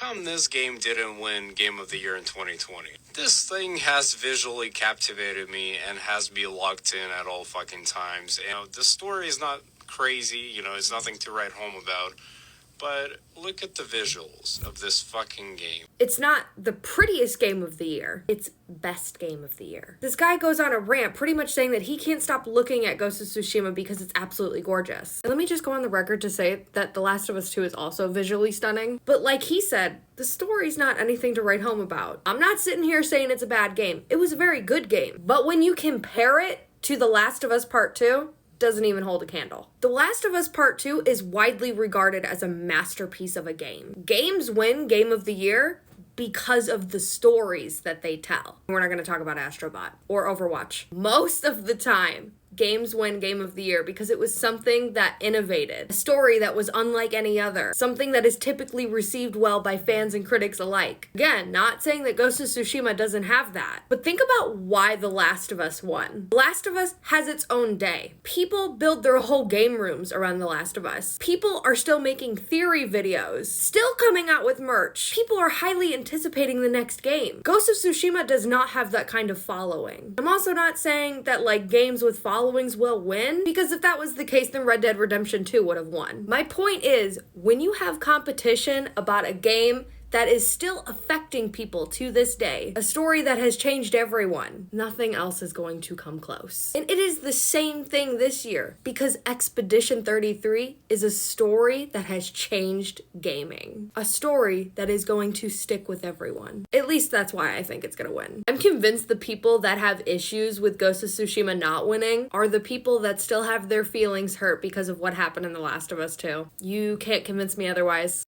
come this game didn't win Game of the Year in 2020? This thing has visually captivated me and has me locked in at all fucking times. And the story is not crazy, it's nothing to write home about. But look at the visuals of this fucking game. It's not the prettiest game of the year. It's best game of the year. This guy goes on a rant pretty much saying that he can't stop looking at Ghost of Tsushima because it's absolutely gorgeous. And let me just go on the record to say that The Last of Us 2 is also visually stunning. But like he said, the story's not anything to write home about. I'm not sitting here saying it's a bad game. It was a very good game. But when you compare it to The Last of Us Part 2, doesn't even hold a candle. The Last of Us Part 2 is widely regarded as a masterpiece of a game. Games win Game of the Year because of the stories that they tell. We're not going to talk about Astrobot or Overwatch. Most of the time, games win Game of the Year because it was something that innovated, a story that was unlike any other, something that is typically received well by fans and critics alike. Again, not saying that Ghost of Tsushima doesn't have that, but think about why The Last of Us won. The Last of Us has its own day. People build their whole game rooms around The Last of Us. People are still making theory videos, still coming out with merch. People are highly anticipating the next game. Ghost of Tsushima does not have that kind of following. I'm also not saying that games with followings will win, because if that was the case, then Red Dead Redemption 2 would have won. My point is, when you have competition about a game that is still affecting people to this day, a story that has changed everyone, nothing else is going to come close. And it is the same thing this year, because Expedition 33 is a story that has changed gaming. A story that is going to stick with everyone. At least that's why I think it's gonna win. I'm convinced the people that have issues with Ghost of Tsushima not winning are the people that still have their feelings hurt because of what happened in The Last of Us 2. You can't convince me otherwise.